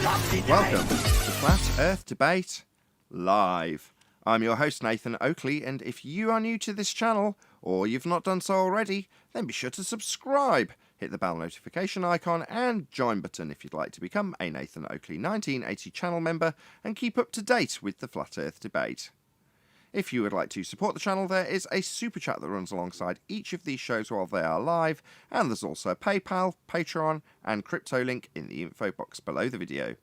Welcome to Flat Earth Debate Live. I'm your host Nathan Oakley, and if you are new to this channel, or you've not done so already, then be sure to subscribe, hit the bell notification icon and join button if you'd like to become a Nathan Oakley 1980 channel member and keep up to date with the Flat Earth Debate. If you would like to support the channel, there is a super chat that runs alongside each of these shows while they are live, and there's also a PayPal, Patreon and crypto link in the info box below the video.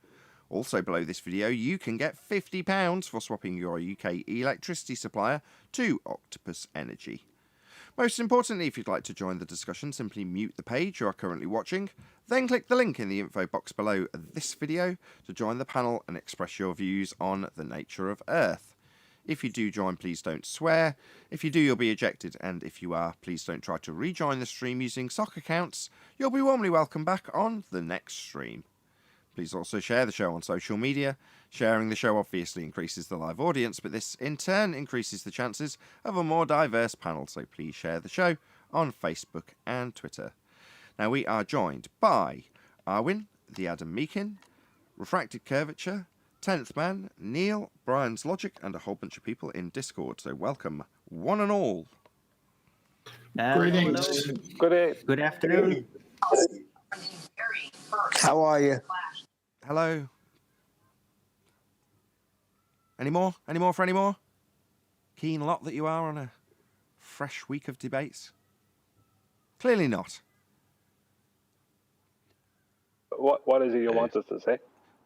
Also below this video, you can get £50 for swapping your UK electricity supplier to Octopus Energy. Most importantly, if you'd like to join the discussion, simply mute the page you are currently watching, then click the link in the info box below this video to join the panel and express your views on the nature of Earth. If you do join, please don't swear. If you do, you'll be ejected, and if you are, please don't try to rejoin the stream using sock accounts. You'll be warmly welcome back on the next stream. Please also share the show on social media. Sharing the show obviously increases the live audience, but this in turn increases the chances of a more diverse panel, so please share the show on Facebook and Twitter. Now we are joined by Arwin, the Adam Meakin, Refracted Curvature, 10th Man, Neil, Brian's Logic, and a whole bunch of people in Discord. So welcome, one and all. Greetings. Good afternoon. How are you? Hello. Any more? Any more for any more? Keen lot that you are on a fresh week of debates? Clearly not. What is it you want us to say?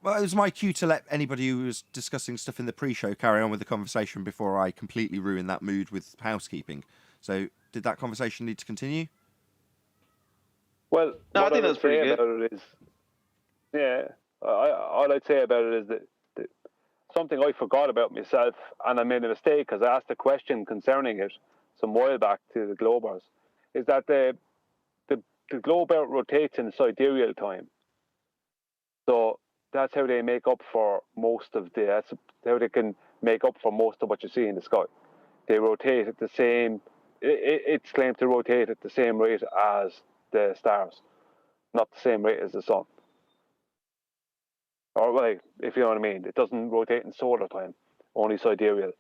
Well, it was my cue to let anybody who was discussing stuff in the pre-show carry on with the conversation before I completely ruined that mood with housekeeping. So, did that conversation need to continue? Well, no, I think that's pretty good. All I'd say about it is that something I forgot about myself, and I made a mistake because I asked a question concerning it some while back to the Globers, is that the globe belt rotates in sidereal time. So that's how they make up for most of that's how they can make up for most of what you see in the sky. They rotate at the same, it's claimed to rotate at the same rate as the stars, not the same rate as the sun. Or, like, if you know what I mean, it doesn't rotate in solar time, only sidereal.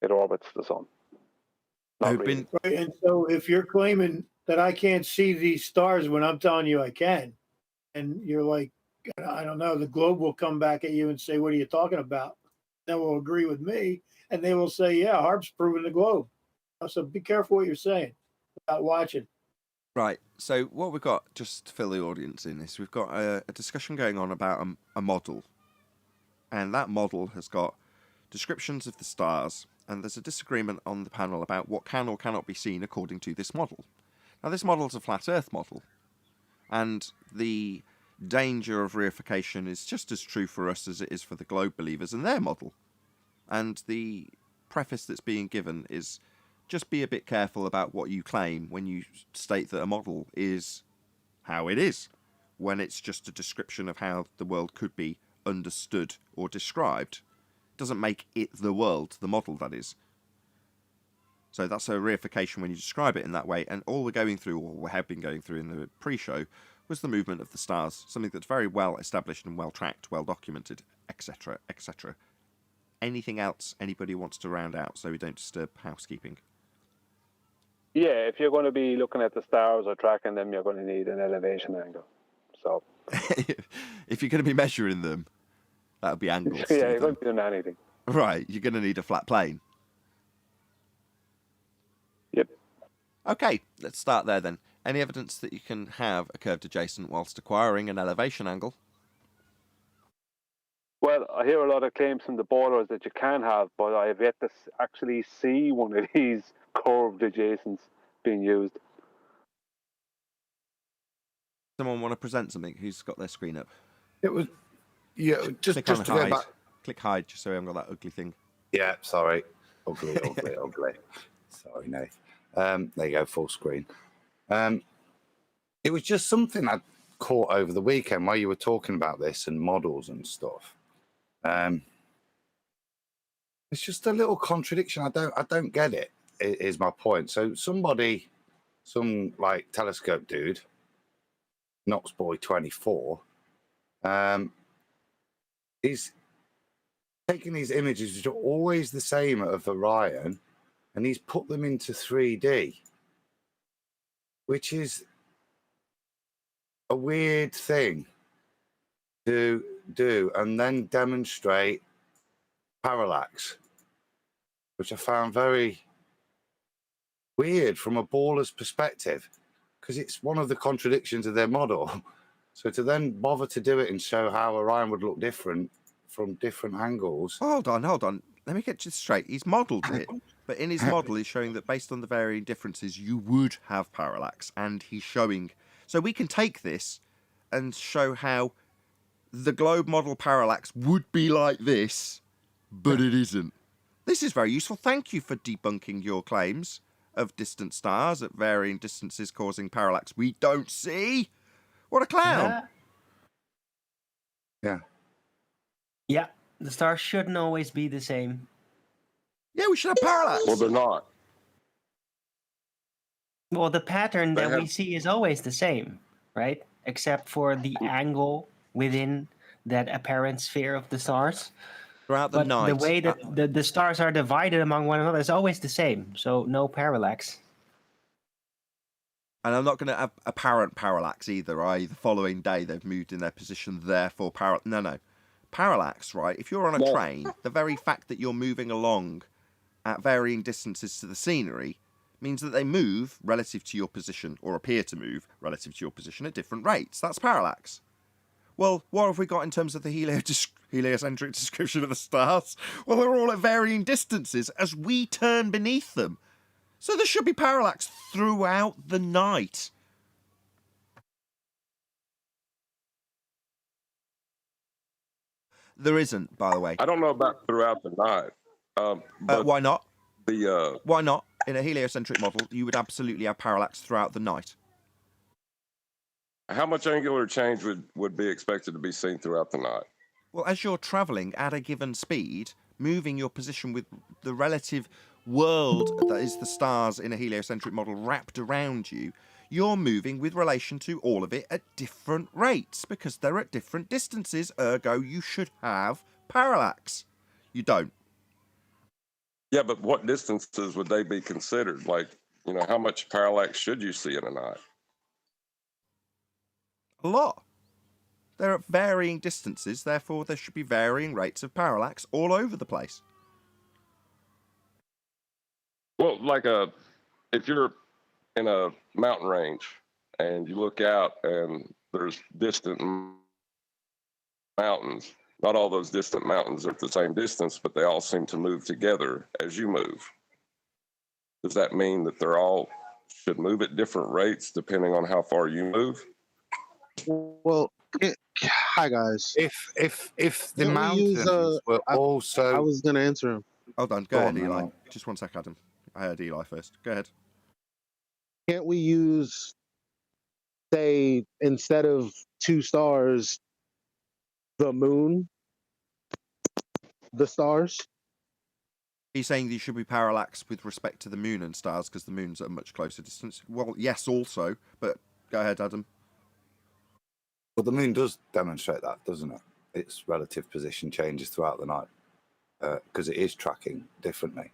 It orbits the sun. Not really. Right, and so if you're claiming that I can't see these stars when I'm telling you I can, and you're like, I don't know, the globe will come back at you and say, what are you talking about? Then will agree with me, and they will say, yeah, Harp's proving the globe. So be careful what you're saying without watching. Right, so what we've got, just to fill the audience in, is we've got a discussion going on about a model. And that model has got descriptions of the stars, and there's a disagreement on the panel about what can or cannot be seen according to this model. Now, this model is a flat Earth model, and the danger of reification is just as true for us as it is for the globe believers and their model. And the preface that's being given is, just be a bit careful about what you claim when you state that a model is how it is, when it's just a description of how the world could be understood or described. It doesn't make it the world, the model that is. So that's a reification when you describe it in that way, and all we're going through, or we have been going through in the pre-show, was the movement of the stars, something that's very well established and well tracked, well documented, etc., etc. Anything else anybody wants to round out so we don't disturb housekeeping? Yeah, if you're going to be looking at the stars or tracking them, you're going to need an elevation angle. So, if you're going to be measuring them, that would be angles. Yeah, you're going to be doing anything. Right, you're going to need a flat plane. Yep. Okay, let's start there then. Any evidence that you can have a curved adjacent whilst acquiring an elevation angle? Well, I hear a lot of claims from the borders that you can have, but I have yet to actually see one of these curved adjacents being used. Someone want to present something? Who's got their screen up? It was, yeah, just to hide. go back. Click hide, just so we haven't got that ugly thing. Yeah, sorry. Ugly. Sorry, Nate. There you go, full screen. It was just something I caught over the weekend while you were talking about this and models and stuff. It's just a little contradiction. I don't get it, is my point. So some like telescope dude, Knoxboy 24, He's taking these images, which are always the same of Orion, and he's put them into 3D, which is a weird thing to do, and then demonstrate parallax, which I found very weird from a baller's perspective, because it's one of the contradictions of their model. So to then bother to do it and show how Orion would look different from different angles. Hold on. Let me get this straight. He's modelled it, but in his model, he's showing that based on the varying differences, you would have parallax, and he's showing. So we can take this and show how the globe model parallax would be like this, but it isn't. This is very useful. Thank you for debunking your claims of distant stars at varying distances causing parallax we don't see. What a clown. Yeah. Yeah, the stars shouldn't always be the same. Yeah, we should have parallax. Well, they're not. Well, the pattern that we have- see is always the same, right? Except for the angle within that apparent sphere of the stars. Throughout the But night. the way that the stars are divided among one another is always the same, so no parallax. And I'm not going to have apparent parallax either, i.e. the following day they've moved in their position, therefore parallax. No. Parallax, right? If you're on a train, the very fact that you're moving along at varying distances to the scenery means that they move relative to your position, or appear to move relative to your position at different rates. That's parallax. Well, what have we got in terms of the heliocentric description of the stars? Well, they're all at varying distances as we turn beneath them. So there should be parallax throughout the night. There isn't, by the way. I don't know about throughout the night. But Why not? the Why not? In a heliocentric model, you would absolutely have parallax throughout the night. how much angular change would be expected to be seen throughout the night? Well, as you're travelling at a given speed, moving your position with the relative world that is the stars in a heliocentric model wrapped around you, you're moving with relation to all of it at different rates because they're at different distances, ergo you should have parallax. You don't. Yeah, but what distances would they be considered? Like, how much parallax should you see in a night? A lot. They're at varying distances, therefore there should be varying rates of parallax all over the place. Well, if you're in a mountain range and you look out and there's distant mountains, not all those distant mountains are at the same distance, but they all seem to move together as you move. Does that mean that they're all should move at different rates depending on how far you move? Well, hi guys. If the Can we mountains use, were also I was gonna answer him. Hold on, Go go on, ahead, Eli. Eli. Just one sec, Adam. I heard Eli first. Go ahead. Can't we use, say, instead of two stars, the moon, the stars? He's saying there should be parallax with respect to the moon and stars because the moon's at a much closer distance. Well, yes, also, but go ahead, Adam. Well, the moon does demonstrate that, doesn't it? Its relative position changes throughout the night because it is tracking differently.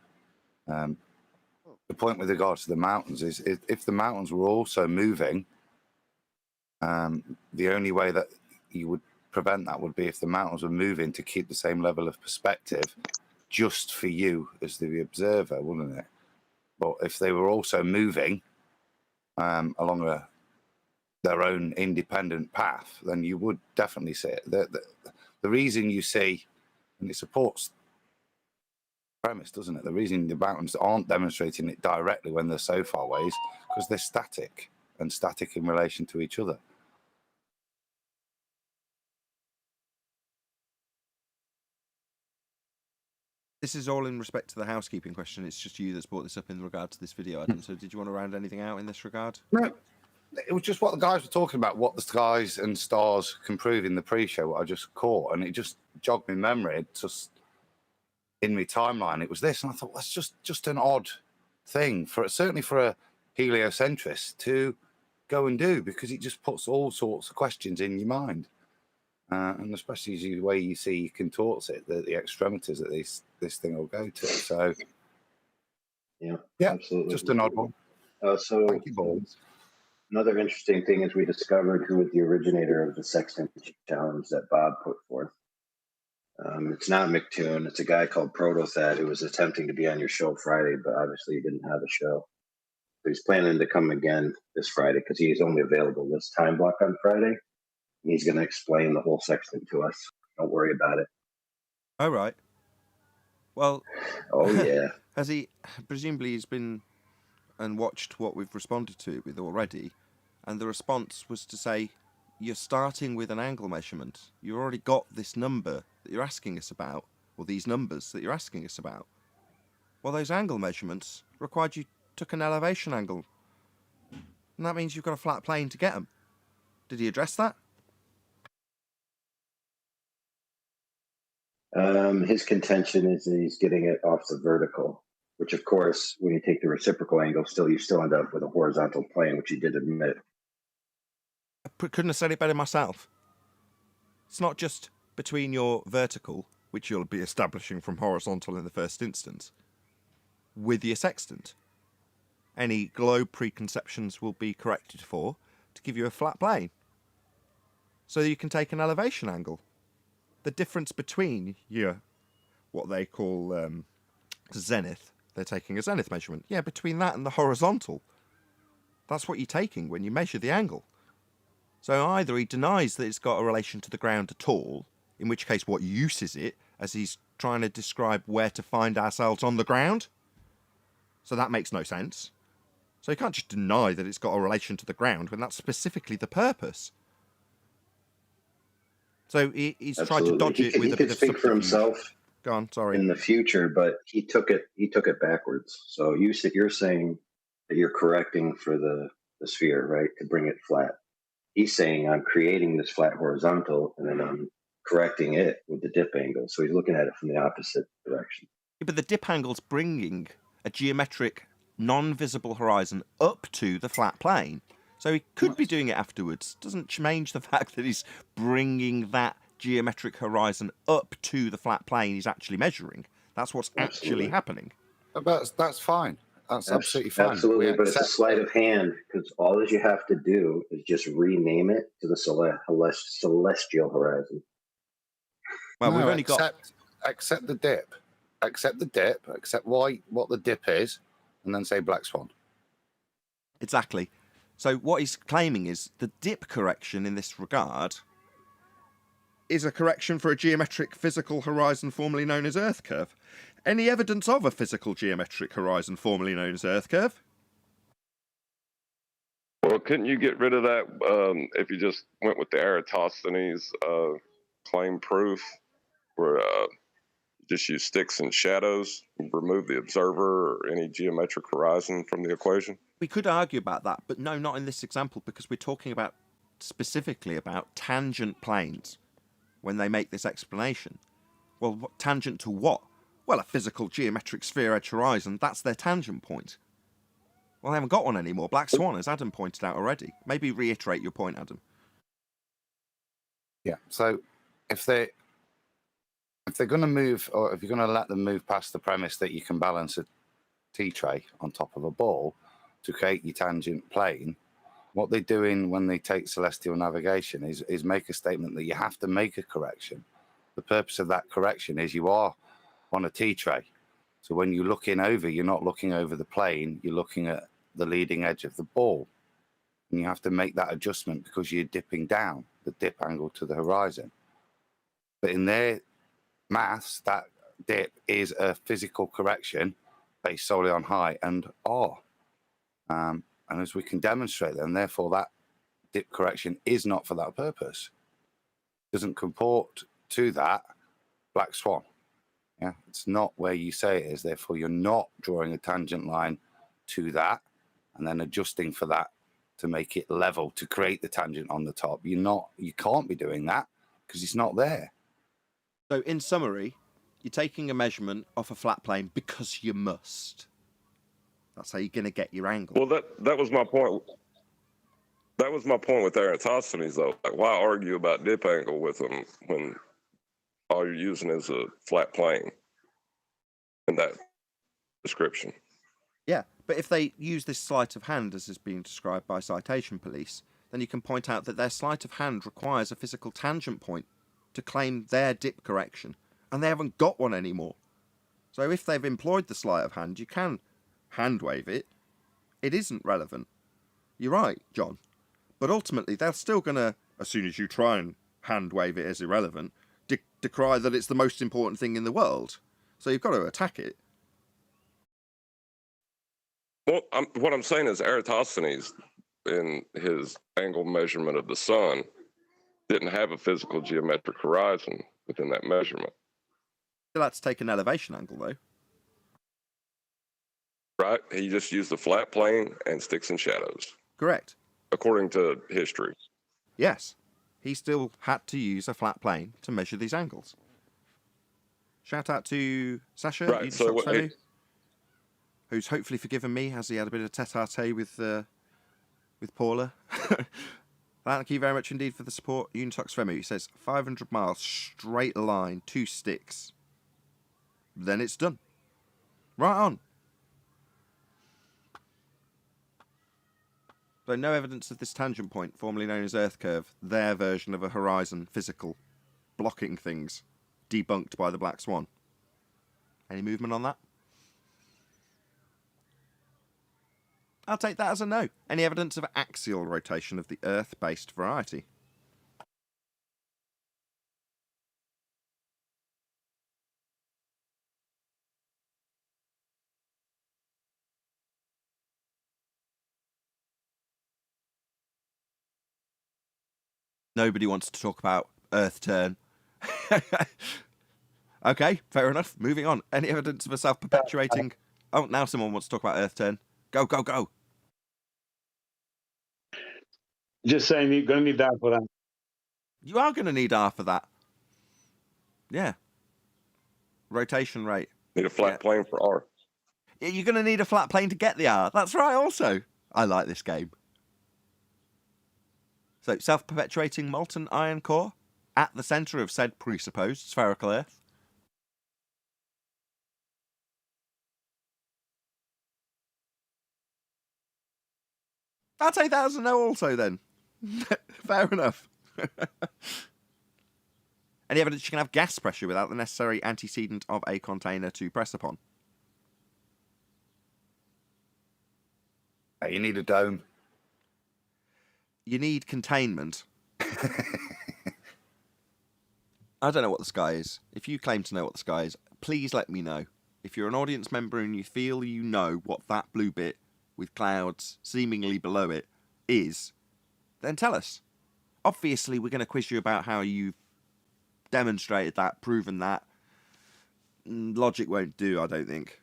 The point with regards to the mountains is if the mountains were also moving, the only way that you would prevent that would be if the mountains were moving to keep the same level of perspective just for you as the observer, wouldn't it? But if they were also moving along their own independent path, then you would definitely see it. The reason you see, and it supports premise, doesn't it? The reason the mountains aren't demonstrating it directly when they're so far away is because they're static and static in relation to each other. This is all in respect to the housekeeping question. It's just you that's brought this up in regard to this video, Adam. So did you want to round anything out in this regard? No, it was just what the guys were talking about, what the skies and stars can prove in the pre-show, what I just caught, and it just jogged my memory. It just in my timeline, it was this, and I thought that's just an odd thing certainly for a heliocentrist to go and do, because it just puts all sorts of questions in your mind. and especially the way you see he contorts it, the extremities that this thing will go to. So, Yeah, yeah, absolutely. just an odd one. So Thank you, boys. another interesting thing is we discovered who was the originator of the sextant challenge that Bob put forth. It's not McToon. It's a guy called Protothad who was attempting to be on your show Friday, but obviously he didn't have a show. So he's planning to come again this Friday because he's only available this time block on Friday. He's going to explain the whole sextant to us. Don't worry about it. Oh, right. Well, Oh, yeah. has he, presumably he's been and watched what we've responded to with already, and the response was to say, you're starting with an angle measurement. You've already got this number that you're asking us about, or these numbers that you're asking us about. Well, those angle measurements required you took an elevation angle, and that means you've got a flat plane to get them. Did he address that? His contention is that he's getting it off the vertical, which of course, when you take the reciprocal angle, you still end up with a horizontal plane, which he did admit. I couldn't have said it better myself. It's not just between your vertical, which you'll be establishing from horizontal in the first instance, with your sextant. Any globe preconceptions will be corrected for to give you a flat plane. So that you can take an elevation angle. The difference between your, what they call zenith, they're taking a zenith measurement. Yeah, between that and the horizontal. That's what you're taking when you measure the angle. So either he denies that it's got a relation to the ground at all, in which case what use is it, as he's trying to describe where to find ourselves on the ground? So that makes no sense. So you can't just deny that it's got a relation to the ground when that's specifically the purpose. So he's tried to dodge it with a bit of subterfuge. He could speak for himself. Go on, sorry. In the future, but he took it backwards. So you're saying that you're correcting for the sphere, right, to bring it flat. He's saying I'm creating this flat horizontal, and then I'm correcting it with the dip angle. So he's looking at it from the opposite direction. Yeah, but the dip angle's bringing a geometric, non-visible horizon up to the flat plane. So he could be doing it afterwards. Doesn't change the fact that he's bringing that geometric horizon up to the flat plane he's actually measuring. That's what's actually happening. That's fine. That's absolutely fine. Absolutely, but it's a sleight of hand because all that you have to do is just rename it to the celestial horizon. Well, we've only accept the dip. Accept the dip. Accept what the dip is, and then say black swan. Exactly. So what he's claiming is the dip correction in this regard is a correction for a geometric physical horizon formerly known as Earth curve. Any evidence of a physical geometric horizon formerly known as Earth curve? Well, couldn't you get rid of that if you just went with the Eratosthenes claim proof, where just use sticks and shadows, remove the observer or any geometric horizon from the equation? We could argue about that, but no, not in this example, because we're talking about specifically about tangent planes when they make this explanation. Well, what tangent to what? Well, a physical geometric sphere edge horizon, that's their tangent point. Well, they haven't got one anymore. Black swan, as Adam pointed out already. Maybe reiterate your point, Adam. Yeah, so if they're going to move, or if you're going to let them move past the premise that you can balance a T-tray on top of a ball to create your tangent plane, what they're doing when they take celestial navigation is make a statement that you have to make a correction. The purpose of that correction is you are on a T-tray. So when you're looking over, you're not looking over the plane, you're looking at the leading edge of the ball. And you have to make that adjustment because you're dipping down, the dip angle to the horizon. But in their maths, that dip is a physical correction based solely on height and R. And as we can demonstrate then, therefore that dip correction is not for that purpose. Doesn't comport to that black swan. Yeah, it's not where you say it is. Therefore, you're not drawing a tangent line to that and then adjusting for that to make it level to create the tangent on the top. You can't be doing that because it's not there. So in summary, you're taking a measurement off a flat plane because you must. That's how you're going to get your angle. Well, that was my point. That was my point with Eratosthenes, though. Like, why argue about dip angle with them when all you're using is a flat plane in that description? Yeah, but if they use this sleight of hand as is being described by Citation Police, then you can point out that their sleight of hand requires a physical tangent point to claim their dip correction, and they haven't got one anymore. So if they've employed the sleight of hand, you can hand wave it. It isn't relevant. You're right, John. But ultimately, they're still going to, as soon as you try and hand wave it as irrelevant, decry that it's the most important thing in the world. So you've got to attack it. Well, what I'm saying is Eratosthenes, in his angle measurement of the sun, didn't have a physical geometric horizon within that measurement. Still had to take an elevation angle, though. Right? He just used the flat plane and sticks and shadows, Correct. according to history. Yes. He still had to use a flat plane to measure these angles. Shout out to Sasha, Right, so who's hopefully forgiven me as he had a bit of tete-a-tete with Paula. Thank you very much indeed for the support. Unitox Femu, he says 500 miles, straight line, 2 sticks. Then it's done. Right on. So no evidence of this tangent point, formerly known as Earth curve, their version of a horizon physical, blocking things, debunked by the Black Swan. Any movement on that? I'll take that as a no. Any evidence of axial rotation of the Earth-based variety? Nobody wants to talk about Earth turn. Okay, fair enough. Moving on. Any evidence of a self-perpetuating... Oh, now someone wants to talk about Earth turn. Go, go, go. Just saying, you're going to need that for that. You are going to need R for that. Yeah. Rotation rate. Need a flat plane for R. Yeah, you're going to need a flat plane to get the R. That's right also. I like this game. So, self-perpetuating molten iron core at the centre of said presupposed spherical Earth. I'll take that as a no also then. Fair enough. Any evidence you can have gas pressure without the necessary antecedent of a container to press upon? You need a dome. You need containment. I don't know what the sky is. If you claim to know what the sky is, please let me know. If you're an audience member and you feel you know what that blue bit with clouds seemingly below it is, then tell us. Obviously, we're going to quiz you about how you've demonstrated that, proven that. Logic won't do, I don't think.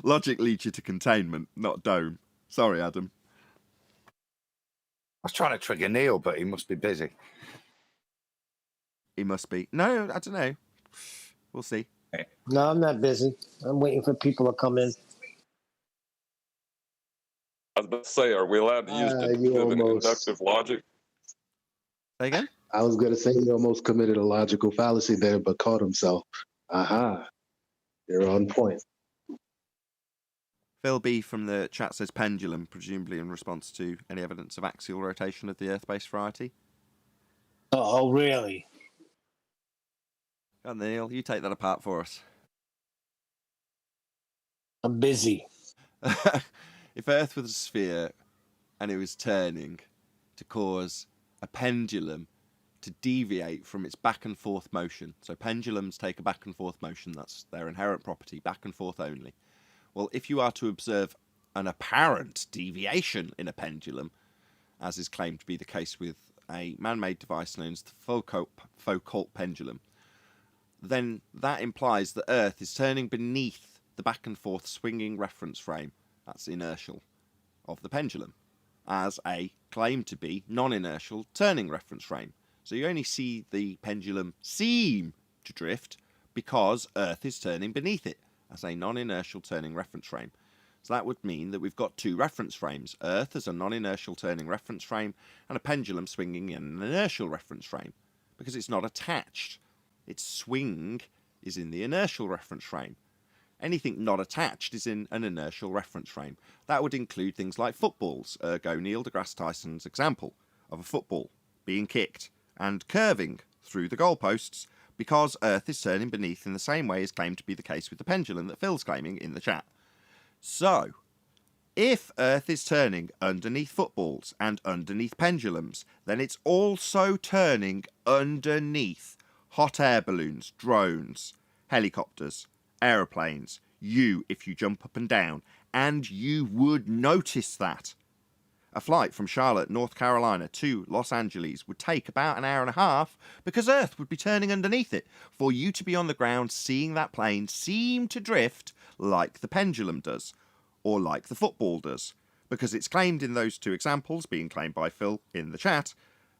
Logic leads you to containment, not dome. Sorry, Adam. I was trying to trigger Neil, but he must be busy. He must be. No, I don't know. We'll see. No, I'm not busy. I'm waiting for people to come in. I was about to say, are we allowed to use deductive and inductive logic? Say again? I was going to say he almost committed a logical fallacy there, but caught himself. Aha. You're on point. Phil B from the chat says pendulum, presumably in response to any evidence of axial rotation of the Earth-based variety. Oh, really? Go on, Neil, you take that apart for us. I'm busy. If Earth was a sphere and it was turning to cause a pendulum to deviate from its back and forth motion, so pendulums take a back and forth motion, that's their inherent property, back and forth only. Well, if you are to observe an apparent deviation in a pendulum, as is claimed to be the case with a man-made device known as the Foucault pendulum, then that implies that Earth is turning beneath the back and forth swinging reference frame, that's inertial, of the pendulum, as a claimed to be non-inertial turning reference frame. So you only see the pendulum seem to drift because Earth is turning beneath it as a non-inertial turning reference frame. So that would mean that we've got two reference frames, Earth as a non-inertial turning reference frame and a pendulum swinging in an inertial reference frame, because it's not attached. Its swing is in the inertial reference frame. Anything not attached is in an inertial reference frame. That would include things like footballs, ergo Neil deGrasse Tyson's example of a football being kicked and curving through the goalposts because Earth is turning beneath in the same way as claimed to be the case with the pendulum that Phil's claiming in the chat. So, if Earth is turning underneath footballs and underneath pendulums, then it's also turning underneath hot air balloons, drones, helicopters, aeroplanes, you if you jump up and down, and you would notice that. A flight from Charlotte, North Carolina to Los Angeles would take about an hour and a half because Earth would be turning underneath it for you to be on the ground seeing that plane seem to drift like the pendulum does, or like the football does, because it's claimed in those two examples, being claimed by Phil in the chat,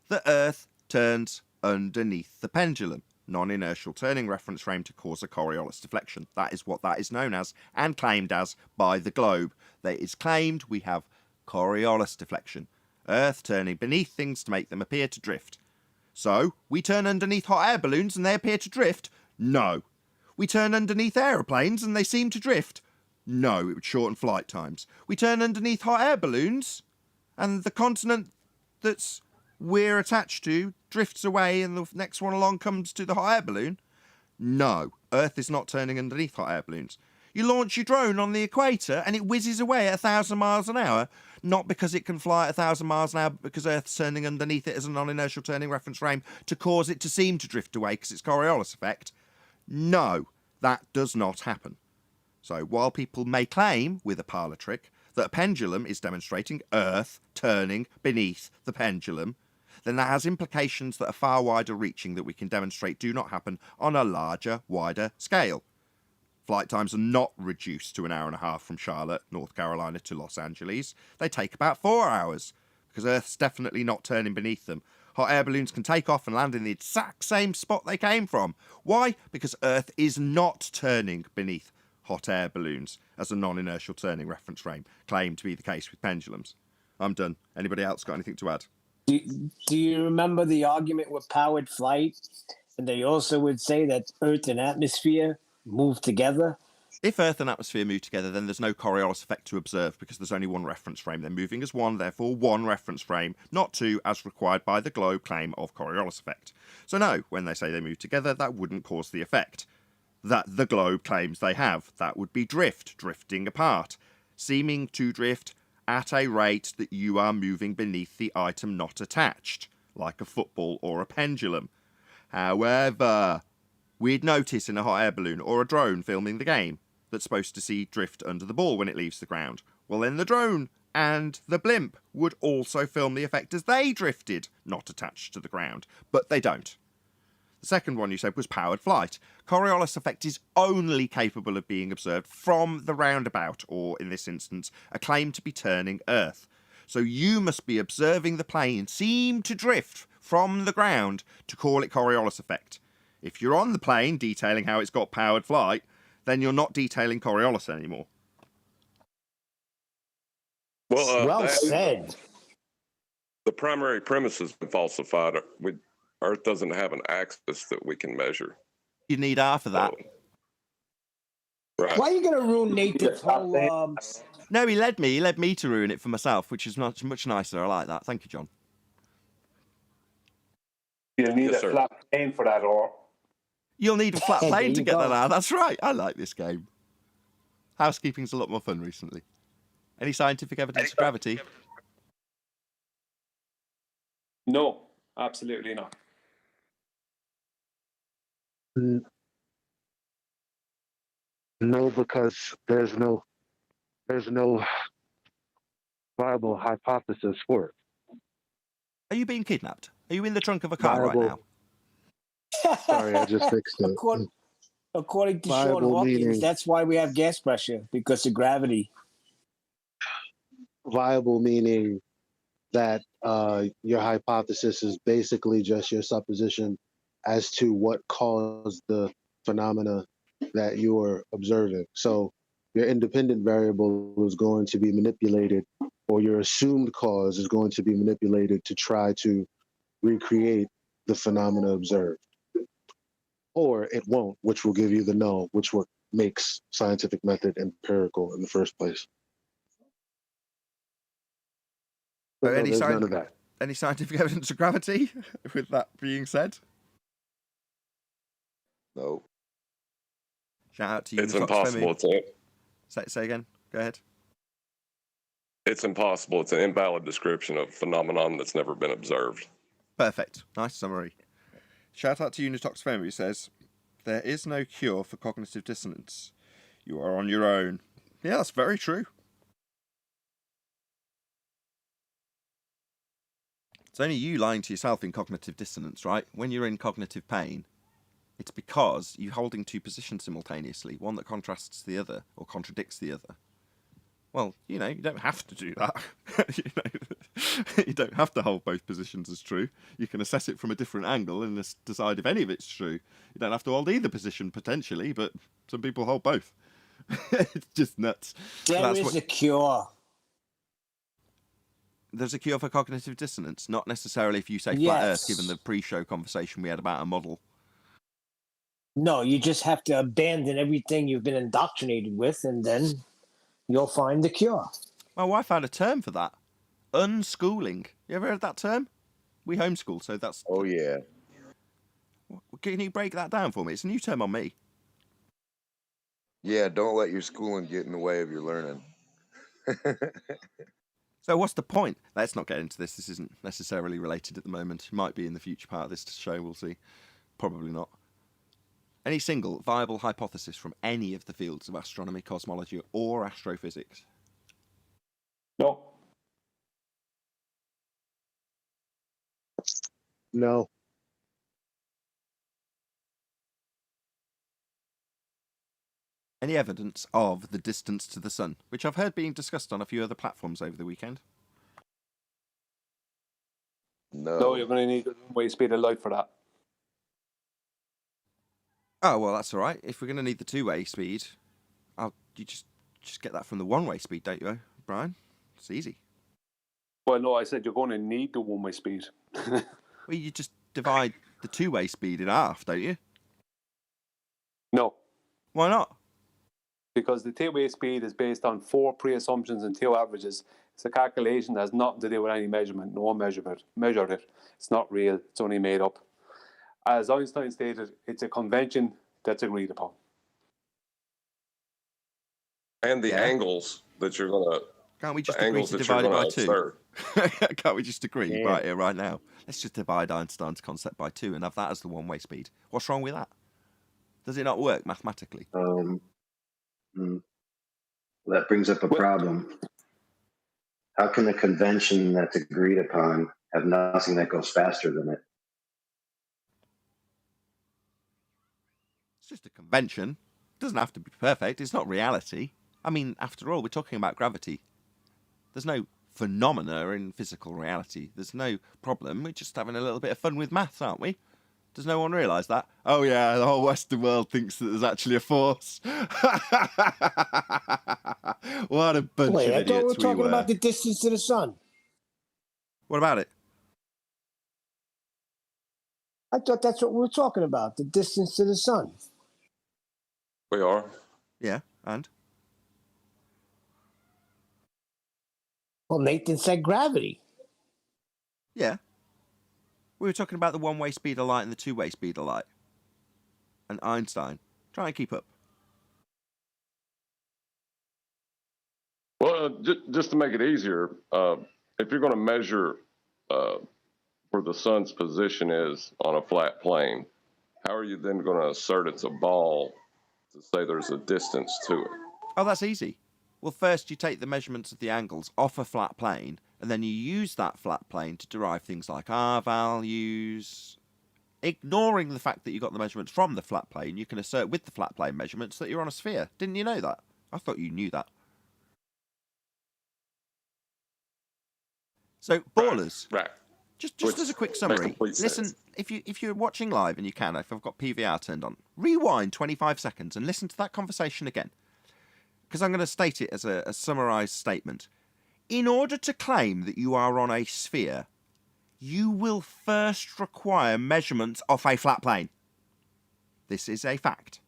that Earth turns underneath the pendulum, non-inertial turning reference frame, to cause a Coriolis deflection. That is what that is known as, and claimed as by the globe. That is claimed we have Coriolis deflection, Earth turning beneath things to make them appear to drift. So, we turn underneath hot air balloons and they appear to drift? No. We turn underneath aeroplanes and they seem to drift? No, it would shorten flight times. We turn underneath hot air balloons and the continent that's we're attached to drifts away and the next one along comes to the hot air balloon? No, Earth is not turning underneath hot air balloons. You launch your drone on the equator and it whizzes away at 1,000 miles an hour, not because it can fly at 1,000 miles an hour, but because Earth's turning underneath it as a non-inertial turning reference frame to cause it to seem to drift away because it's Coriolis effect. No, that does not happen. So while people may claim, with a parlour trick, that a pendulum is demonstrating Earth turning beneath the pendulum, then that has implications that are far wider reaching that we can demonstrate do not happen on a larger, wider scale. Flight times are not reduced to an hour and a half from Charlotte, North Carolina to Los Angeles. They take about 4 hours, because Earth's definitely not turning beneath them. Hot air balloons can take off and land in the exact same spot they came from. Why? Because Earth is not turning beneath hot air balloons as a non-inertial turning reference frame, claimed to be the case with pendulums. I'm done. Anybody else got anything to add? Do you remember the argument with powered flight? And they also would say that Earth and atmosphere move together. If Earth and atmosphere move together, then there's no Coriolis effect to observe because there's only one reference frame. They're moving as one, therefore one reference frame, not two, as required by the globe claim of Coriolis effect. So no, when they say they move together, that wouldn't cause the effect that the globe claims they have. That would be drifting apart, seeming to drift at a rate that you are moving beneath the item not attached, like a football or a pendulum. However, we'd notice in a hot air balloon or a drone filming the game that's supposed to see drift under the ball when it leaves the ground. Well, then the drone and the blimp would also film the effect as they drifted, not attached to the ground, but they don't. The second one you said was powered flight. Coriolis effect is only capable of being observed from the roundabout, or in this instance, a claim to be turning Earth. So you must be observing the plane seem to drift from the ground to call it Coriolis effect. If you're on the plane detailing how it's got powered flight, then you're not detailing Coriolis anymore. Well said. The primary premise has been falsified. Earth doesn't have an axis that we can measure. You need half of that. Right. Why are you going to ruin Nathan's whole... No, he led me to ruin it for myself, which is much nicer. I like that. Thank you, John. You'll need Yes, a sir. flat plane for that, or You'll need a flat There plane to you get go. that out. That's right. I like this game. Housekeeping's a lot more fun recently. Any scientific evidence of gravity? No, absolutely not. No, because there's no viable hypothesis for it. Are you being kidnapped? Are you in the trunk of a car right now? Sorry, I just fixed it. According to Sean Viable Hawkins, meaning- that's why we have gas pressure, because of gravity. Viable meaning that your hypothesis is basically just your supposition as to what caused the phenomena that you are observing. So your independent variable is going to be manipulated, or your assumed cause is going to be manipulated to try to recreate the phenomena observed. Or it won't, which will give you the null, which what makes scientific method empirical in the first place. So No, there's none of that. any scientific evidence of gravity? With that being said, No, shout out to you. it's impossible. Say again. Go ahead. It's impossible. It's an invalid description of phenomenon that's never been observed. Perfect. Nice summary. Shout out to Unitox Femme, who says, there is no cure for cognitive dissonance. You are on your own. Yeah, that's very true. It's only you lying to yourself in cognitive dissonance, right? When you're in cognitive pain, it's because you're holding two positions simultaneously, one that contrasts the other or contradicts the other. Well, you don't have to do that. You don't have to hold both positions as true. You can assess it from a different angle and decide if any of it's true. You don't have to hold either position, potentially, but some people hold both. It's just nuts. There is a cure. There's a cure for cognitive dissonance, not necessarily if you say flat Earth, given the pre-show conversation we had about a model. No, you just have to abandon everything you've been indoctrinated with, and then you'll find the cure. My wife found a term for that. Unschooling. You ever heard that term? We homeschool, so that's... Oh, yeah. Can you break that down for me? It's a new term on me. Yeah, don't let your schooling get in the way of your learning. So what's the point? Let's not get into this. This isn't necessarily related at the moment. It might be in the future part of this show, we'll see. Probably not. Any single viable hypothesis from any of the fields of astronomy, cosmology, or astrophysics? No. No. Any evidence of the distance to the sun, which I've heard being discussed on a few other platforms over the weekend? No, you're going to need a one-way speed of light for that. Oh, well, that's all right. If we're going to need the two-way speed, you just get that from the one-way speed, don't you, Brian? It's easy. Well, no, I said you're going to need the one-way speed. Well, you just divide the two-way speed in half, don't you? No. Why not? Because the two-way speed is based on 4 pre-assumptions and 2 averages. It's a calculation that has nothing to do with any measurement. No one measured it. It's not real. It's only made up. As Einstein stated, it's a convention that's agreed upon. And the angles that you're going to... Can't we just agree to divide it by 2? Can't we just agree right here, right now? Let's just divide Einstein's concept by 2 and have that as the one-way speed. What's wrong with that? Does it not work mathematically? That brings up a problem. How can a convention that's agreed upon have nothing that goes faster than it? It's just a convention. It doesn't have to be perfect. It's not reality. I mean, after all, we're talking about gravity. There's no phenomena in physical reality. There's no problem. We're just having a little bit of fun with maths, aren't we? Does no one realise that? Oh, yeah, the whole Western world thinks that there's actually a force. What a bunch of idiots we were. I thought we were talking about the distance to the sun. What about it? I thought that's what we were talking about, the distance to the sun. We are. Yeah, and? Well, Nathan said gravity. Yeah. We were talking about the one-way speed of light and the two-way speed of light. And Einstein. Try and keep up. Well, just to make it easier, if you're going to measure where the sun's position is on a flat plane, how are you then going to assert it's a ball to say there's a distance to it? Oh, that's easy. Well, first you take the measurements of the angles off a flat plane, and then you use that flat plane to derive things like R values. Ignoring the fact that you got the measurements from the flat plane, you can assert with the flat plane measurements that you're on a sphere. Didn't you know that? I thought you knew that. So, ballers. Right. Just as a quick summary, listen, if you're watching live and you can, if I've got PVR turned on, rewind 25 seconds and listen to that conversation again. because I'm going to state it as a summarized statement. In order to claim that you are on a sphere, you will first require measurements of a flat plane. This is a fact.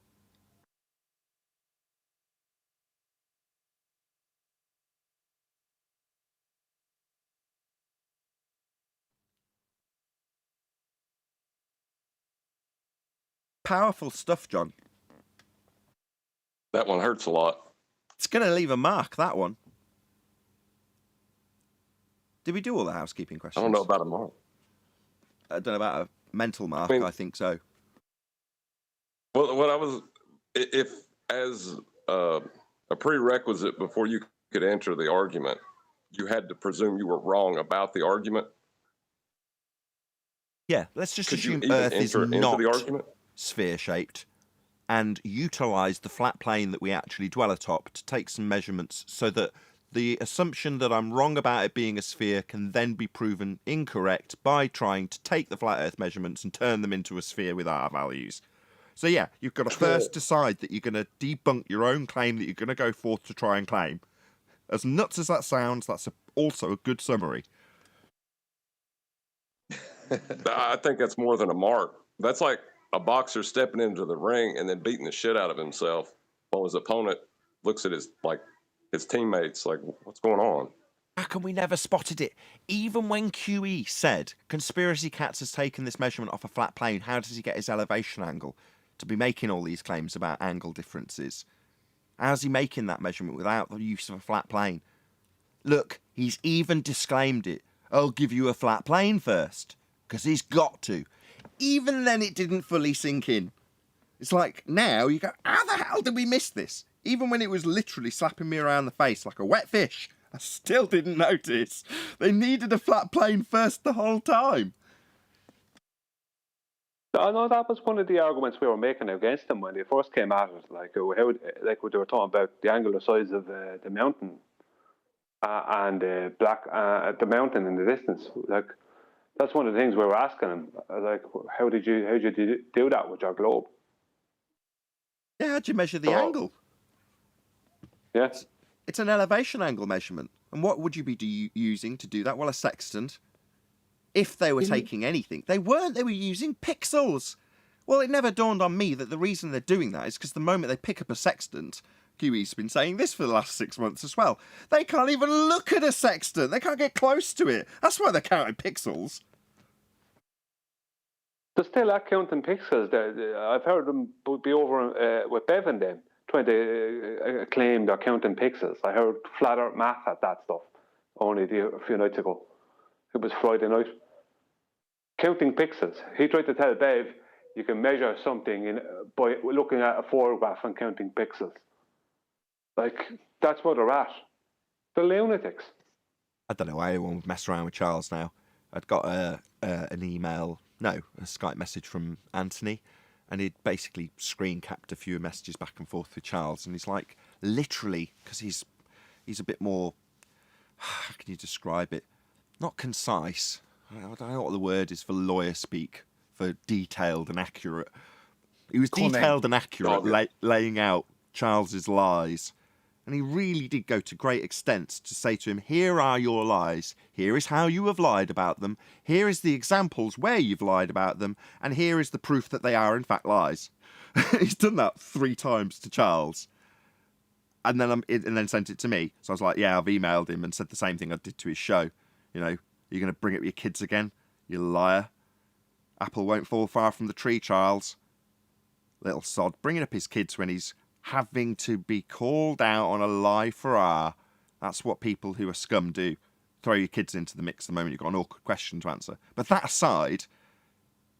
Powerful stuff, John. That one hurts a lot. It's going to leave a mark, that one. Did we do all the housekeeping questions? I don't know about a mark. I don't know about a mental mark. I think so. Well, what I was, if as a prerequisite before you could enter the argument, you had to presume you were wrong about the argument. Yeah, let's just Could you assume even Earth is enter into not the argument? sphere-shaped, and utilise the flat plane that we actually dwell atop to take some measurements so that the assumption that I'm wrong about it being a sphere can then be proven incorrect by trying to take the flat Earth measurements and turn them into a sphere with our values. So yeah, you've got to first decide that you're going to debunk your own claim that you're going to go forth to try and claim. As nuts as that sounds, that's also a good summary. I think that's more than a mark. That's like a boxer stepping into the ring and then beating the shit out of himself while his opponent looks at his teammates like, what's going on? How come we never spotted it? Even when QE said, Conspiracy Cats has taken this measurement off a flat plane, how does he get his elevation angle to be making all these claims about angle differences? How's he making that measurement without the use of a flat plane? Look, he's even disclaimed it. I'll give you a flat plane first, because he's got to. Even then it didn't fully sink in. It's like, now you go, how the hell did we miss this? Even when it was literally slapping me around the face like a wet fish, I still didn't notice. They needed a flat plane first the whole time. I know that was one of the arguments we were making against them when they first came at it. Like what they were talking about the angular size of the mountain and the mountain in the distance. Like that's one of the things we were asking them. Like, how did you do that with your globe? Yeah, how'd you measure the angle? Yes, it's an elevation angle measurement. And what would you be using to do that? Well, a sextant. If they were taking anything. They weren't. They were using pixels. Well, it never dawned on me that the reason they're doing that is because the moment they pick up a sextant, QE's been saying this for the last 6 months as well, they can't even look at a sextant. They can't get close to it. That's why they're counting pixels. They're still at counting pixels. I've heard them be over with Bevan then, trying to claim they're counting pixels. I heard Flat Earth Math at that stuff only a few nights ago. It was Friday night. Counting pixels. He tried to tell Bev you can measure something by looking at a photograph and counting pixels. Like, that's where they're at. They're lunatics. I don't know why anyone would mess around with Charles now. I'd got a Skype message from Anthony, and he'd basically screen capped a few messages back and forth with Charles, and he's like, literally, because he's a bit more, how can you describe it? Not concise. I don't know what the word is for lawyer speak, for detailed and accurate. He was detailed and accurate, laying out Charles's lies. And he really did go to great extents to say to him, here are your lies. Here is how you have lied about them. Here is the examples where you've lied about them. And here is the proof that they are in fact lies. He's done that 3 times to Charles. And then sent it to me. So I was like, yeah, I've emailed him and said the same thing I did to his show. You know, you're going to bring up your kids again? You liar. Apple won't fall far from the tree, Charles. Little sod. Bringing up his kids when he's having to be called out on a lie for R. That's what people who are scum do. Throw your kids into the mix the moment you've got an awkward question to answer. But that aside,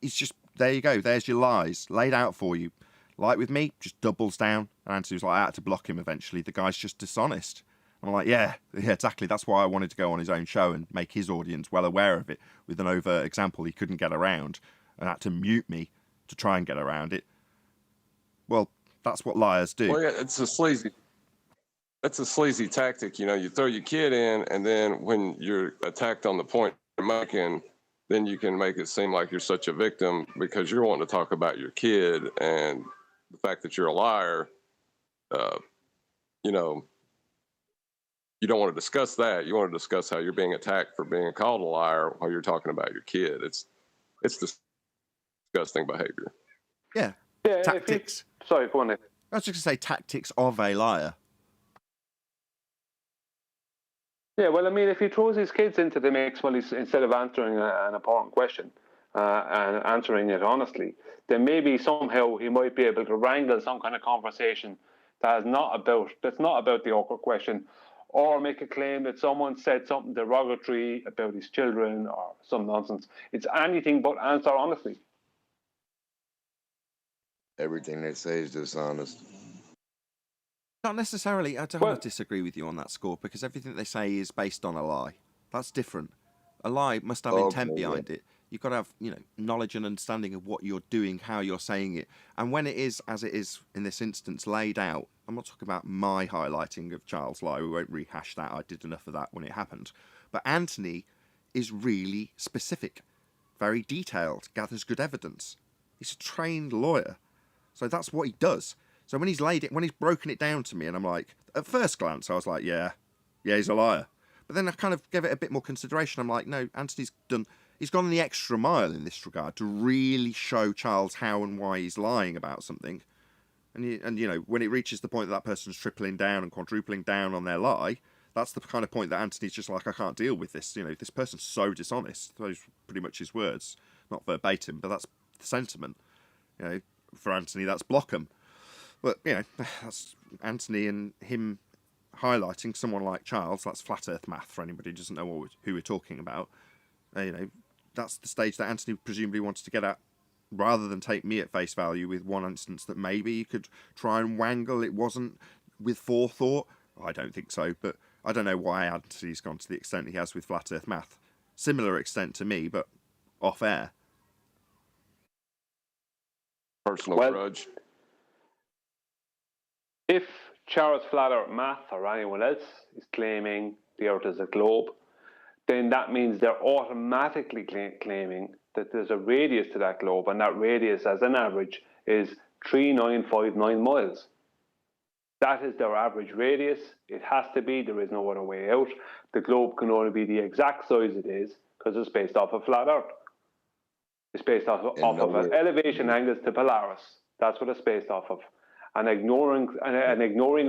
it's just, there you go. There's your lies laid out for you. Like with me, just doubles down. And Anthony was like, I had to block him eventually. The guy's just dishonest. I'm like, yeah, exactly. That's why I wanted to go on his own show and make his audience well aware of it with an overt example he couldn't get around and had to mute me to try and get around it. Well, that's what liars do. Well, yeah, it's a sleazy tactic. You know, you throw your kid in, and then when you're attacked on the point you're making, then you can make it seem like you're such a victim because you're wanting to talk about your kid and the fact that you're a liar. you know, you don't want to discuss that. You want to discuss how you're being attacked for being called a liar while you're talking about your kid. It's disgusting behavior. Yeah. Yeah, Tactics. Sorry, go on. Nick. I was just going to say tactics of a liar. Yeah, well, I mean, if he throws his kids into the mix, well, instead of answering an important question and answering it honestly, then maybe somehow he might be able to wrangle some kind of conversation that's not about the awkward question, or make a claim that someone said something derogatory about his children or some nonsense. It's anything but answer honestly. Everything they say is dishonest. Not necessarily. I don't disagree with you on that score, because everything they say is based on a lie. That's different. A lie must have intent behind it. You've got to have, knowledge and understanding of what you're doing, how you're saying it. And when it is, as it is in this instance, laid out, I'm not talking about my highlighting of Charles' lie. We won't rehash that. I did enough of that when it happened. But Anthony is really specific, very detailed, gathers good evidence. He's a trained lawyer. So that's what he does. So when he's broken it down to me, and I'm like, at first glance, I was like, yeah, he's a liar. But then I kind of gave it a bit more consideration. I'm like, no, Anthony's gone the extra mile in this regard to really show Charles how and why he's lying about something. And when it reaches the point that person's tripling down and quadrupling down on their lie, that's the kind of point that Anthony's just like, I can't deal with this. This person's so dishonest. Those are pretty much his words, not verbatim, but that's the sentiment. For Anthony, that's Blockham. But, that's Anthony and him highlighting someone like Charles. That's flat earth math for anybody who doesn't know who we're talking about. That's the stage that Anthony presumably wanted to get at, rather than take me at face value with one instance that maybe you could try and wangle. It wasn't with forethought. I don't think so, but I don't know why Anthony's gone to the extent he has with flat earth math. Similar extent to me, but off air. Personal grudge. If Charles Flat Earth Math or anyone else is claiming the Earth is a globe, then that means they're automatically claiming that there's a radius to that globe, and that radius, as an average, is 3959 miles. That is their average radius. It has to be. There is no other way out. The globe can only be the exact size it is because it's based off of flat Earth. It's based off of elevation angles to Polaris. That's what it's based off of. And ignoring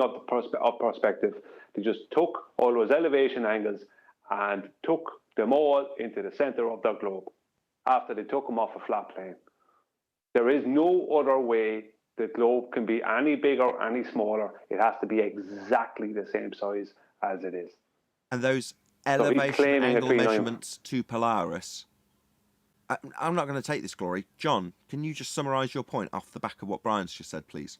of the perspective, they just took all those elevation angles and took them all into the center of the globe after they took them off a flat plane. There is no other way the globe can be any bigger, any smaller. It has to be exactly the same size as it is. And those elevation angle measurements to Polaris, I'm not going to take this glory. John, can you just summarise your point off the back of what Brian's just said, please?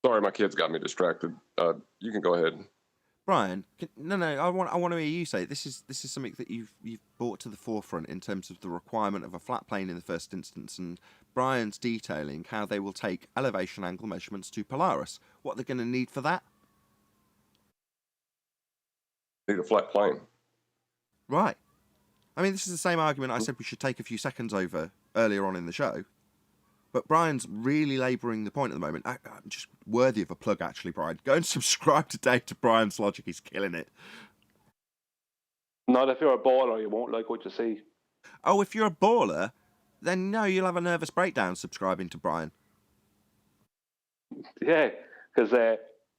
Sorry, my kids got me distracted. You can go ahead. Brian, I want to hear you say it. This is something that you've brought to the forefront in terms of the requirement of a flat plane in the first instance, and Brian's detailing how they will take elevation angle measurements to Polaris. What they're going to need for that? Need a flat plane. Right. I mean, this is the same argument I said we should take a few seconds over earlier on in the show. But Brian's really labouring the point at the moment. I'm just worthy of a plug, actually, Brian. Go and subscribe today to Brian's Logic. He's killing it. Not if you're a baller, you won't like what you see. Oh, if you're a baller, then no, you'll have a nervous breakdown subscribing to Brian. Yeah, because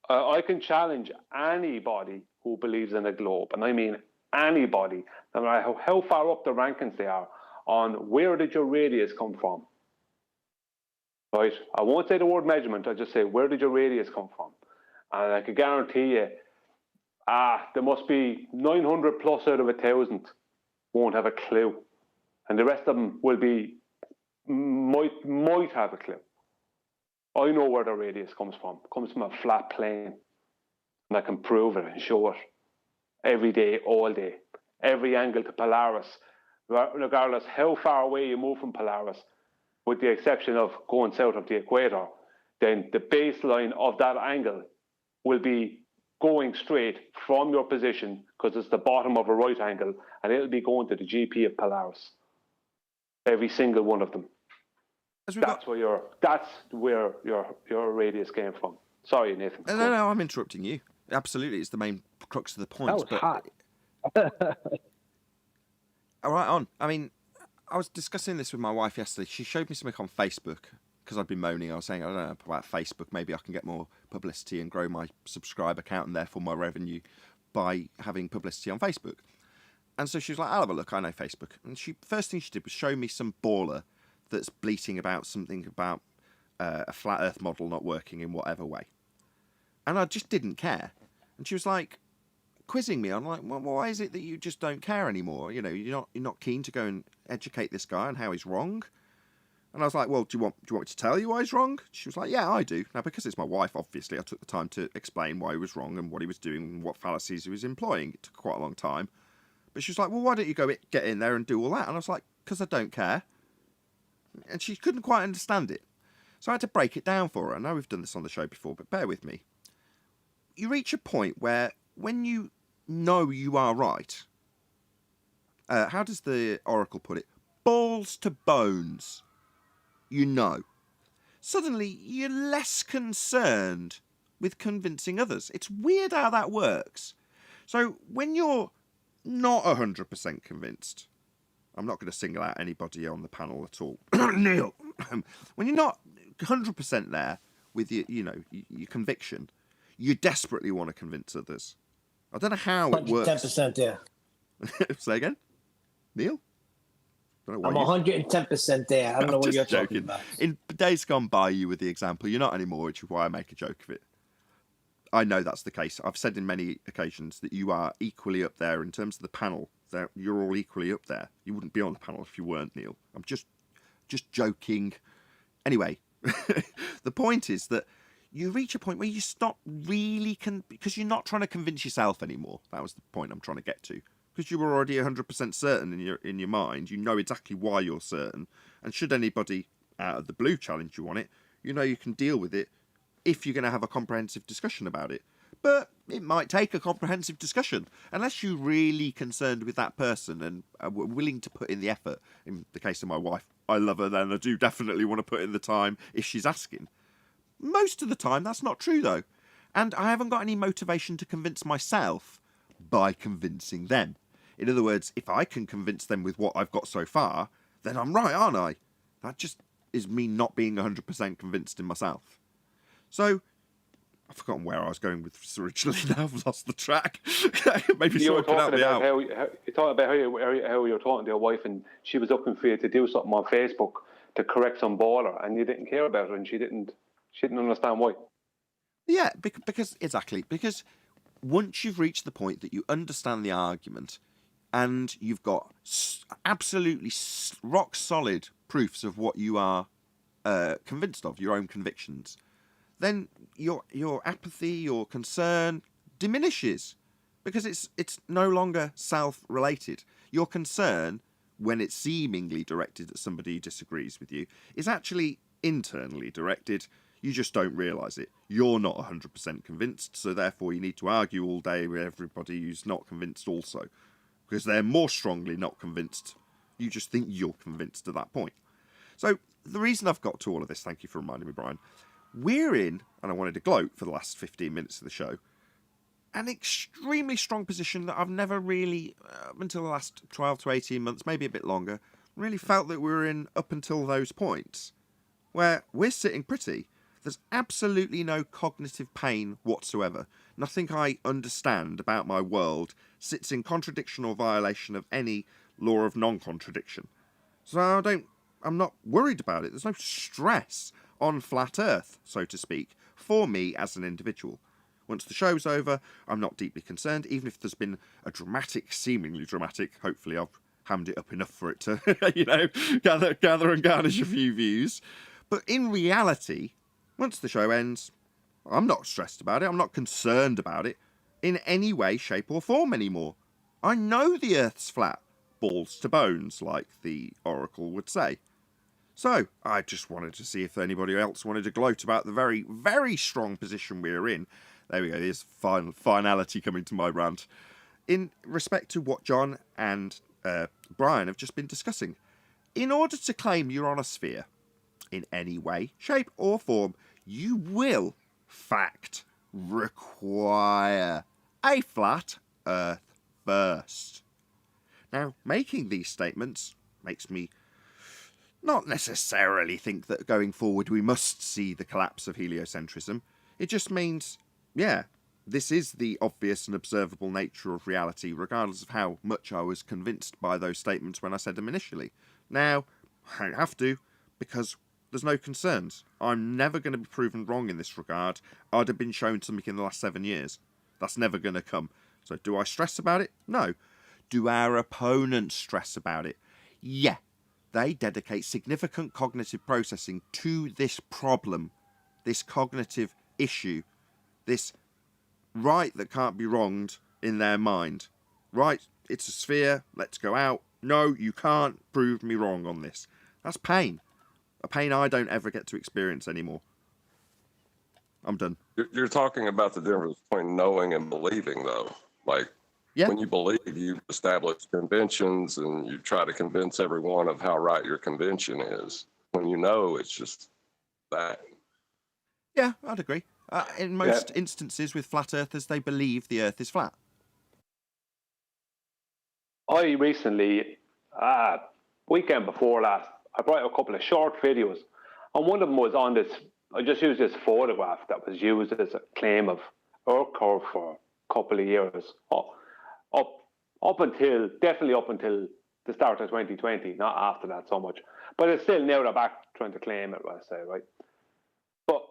I can challenge anybody who believes in a globe, and I mean anybody, no matter how far up the rankings they are, on where did your radius come from? Right, I won't say the word measurement. I'll just say, where did your radius come from? And I can guarantee you, there must be 900 plus out of 1,000 won't have a clue, and the rest of them will be might have a clue. I know where the radius comes from. It comes from a flat plane, and I can prove it and show it every day, all day, every angle to Polaris, regardless how far away you move from Polaris. With the exception of going south of the equator, then the baseline of that angle will be going straight from your position, because it's the bottom of a right angle, and it'll be going to the GP of Polaris. Every single one of them. That's where your radius came from. Sorry, Nathan. No, I'm interrupting you. Absolutely, it's the main crux of the point. That was hot. All right, on. I mean, I was discussing this with my wife yesterday. She showed me something on Facebook because I'd been moaning. I was saying, I don't know about Facebook. Maybe I can get more publicity and grow my subscriber count and therefore my revenue by having publicity on Facebook. And so she was like, I'll have a look. I know Facebook. And first thing she did was show me some baller that's bleating about something about a flat Earth model not working in whatever way. And I just didn't care. And she was like, quizzing me. I'm like, well, why is it that you just don't care anymore? You know, you're not keen to go and educate this guy on how he's wrong. And I was like, well, do you want me to tell you why he's wrong? She was like, yeah, I do. Now, because it's my wife, obviously, I took the time to explain why he was wrong and what he was doing and what fallacies he was employing. It took quite a long time. But she was like, well, why don't you get in there and do all that? And I was like, because I don't care. And she couldn't quite understand it. So I had to break it down for her. I know we've done this on the show before, but bear with me. You reach a point where when you know you are right, how does the Oracle put it? Balls to bones. You know. Suddenly, you're less concerned with convincing others. It's weird how that works. So when you're not 100% convinced, I'm not going to single out anybody on the panel at all. Neil, when you're not 100% there with your conviction, you desperately want to convince others. I don't know how it works. 10% there. Say again, Neil. I'm 110% there. I don't know what you're talking about. In days gone by, you were the example. You're not anymore, which is why I make a joke of it. I know that's the case. I've said in many occasions that you are equally up there in terms of the panel. That you're all equally up there. You wouldn't be on the panel if you weren't, Neil. I'm just joking. Anyway, the point is that you reach a point where you stop really because you're not trying to convince yourself anymore. That was the point I'm trying to get to. Because you were already 100% certain in your mind, you know exactly why you're certain. And should anybody out of the blue challenge you on it, you know you can deal with it if you're going to have a comprehensive discussion about it. But it might take a comprehensive discussion unless you're really concerned with that person and are willing to put in the effort. In the case of my wife, I love her, then I do definitely want to put in the time if she's asking. Most of the time, that's not true, though. And I haven't got any motivation to convince myself by convincing them. In other words, if I can convince them with what I've got so far, then I'm right, aren't I? That just is me not being 100% convinced in myself. So, I've forgotten where I was going with this originally. Now I've lost the track. Maybe someone can help me out. You talked about how you were talking to your wife and she was looking for you to do something on Facebook to correct some baller and you didn't care about her and she didn't understand why. Yeah, because once you've reached the point that you understand the argument and you've got absolutely rock solid proofs of what you are convinced of, your own convictions, then your apathy, your concern diminishes because it's no longer self-related. Your concern, when it's seemingly directed at somebody who disagrees with you, is actually internally directed. You just don't realise it. You're not 100% convinced, so therefore you need to argue all day with everybody who's not convinced also, because they're more strongly not convinced. You just think you're convinced at that point. So the reason I've got to all of this, thank you for reminding me, Brian, we're in, and I wanted to gloat for the last 15 minutes of the show, an extremely strong position that I've never really, until the last 12 to 18 months, maybe a bit longer, really felt that we were in up until those points, where we're sitting pretty. There's absolutely no cognitive pain whatsoever. Nothing I understand about my world sits in contradiction or violation of any law of non-contradiction. So I'm not worried about it. There's no stress on flat Earth, so to speak, for me as an individual. Once the show's over, I'm not deeply concerned, even if there's been a seemingly dramatic, hopefully I've hammed it up enough for it to, gather and garnish a few views. But in reality, once the show ends, I'm not stressed about it. I'm not concerned about it in any way, shape or form anymore. I know the Earth's flat, balls to bones, like the Oracle would say. So, I just wanted to see if anybody else wanted to gloat about the very, very strong position we're in. There we go, there's finality coming to my rant. In respect to what John and Brian have just been discussing. In order to claim you're on a sphere, in any way, shape, or form, you will, fact, require a flat Earth first. Now, making these statements makes me not necessarily think that going forward we must see the collapse of heliocentrism. It just means, yeah, this is the obvious and observable nature of reality, regardless of how much I was convinced by those statements when I said them initially. Now, I don't have to, because there's no concerns. I'm never going to be proven wrong in this regard. I'd have been shown something in the last 7 years. That's never going to come. So do I stress about it? No. Do our opponents stress about it? Yeah. They dedicate significant cognitive processing to this problem, this cognitive issue, this right that can't be wronged in their mind. Right, it's a sphere, let's go out. No, you can't prove me wrong on this. That's pain. A pain I don't ever get to experience anymore. I'm done. You're talking about the difference between knowing and believing, though. Like, yeah. When you believe, you establish conventions and you try to convince everyone of how right your convention is. When you know, it's just that. Yeah, I'd agree. In most instances with flat earthers, they believe the earth is flat. I recently, weekend before last, I brought a couple of short videos, and one of them was on this. I just used this photograph that was used as a claim of Earth curve for a couple of years, up until the start of 2020, not after that so much. But it's still now they're back trying to claim it, I say, right? But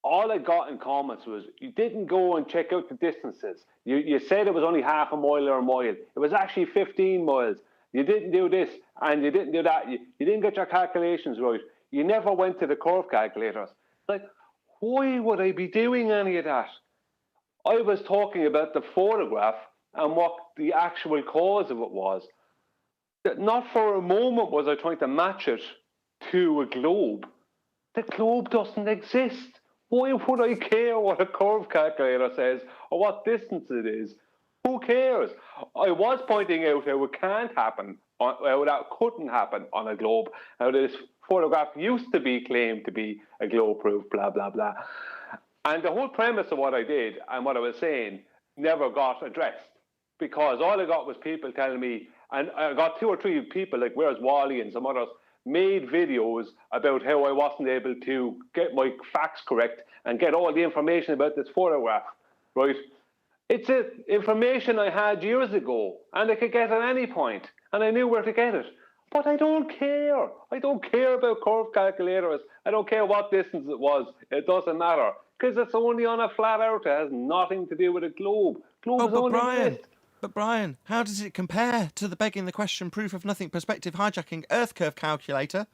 all I got in comments was, you didn't go and check out the distances. You said it was only half a mile or a mile. It was actually 15 miles. You didn't do this and you didn't do that. You didn't get your calculations right. You never went to the curve calculators. Like, why would I be doing any of that? I was talking about the photograph and what the actual cause of it was. Not for a moment was I trying to match it to a globe. The globe doesn't exist. Why would I care what a curve calculator says or what distance it is? Who cares? I was pointing out how it can't happen, how that couldn't happen on a globe, how this photograph used to be claimed to be a globe proof, blah, blah, blah. And the whole premise of what I did and what I was saying never got addressed, because all I got was people telling me, and I got 2 or 3 people, like Where's Wally and some others, made videos about how I wasn't able to get my facts correct and get all the information about this photograph, right? It's information I had years ago, and I could get at any point, and I knew where to get it. But I don't care. I don't care about curve calculators. I don't care what distance it was. It doesn't matter, because it's only on a flat earth. It has nothing to do with a globe. Globes only exist. But Brian, how does it compare to the begging the question proof of nothing perspective hijacking Earth curve calculator?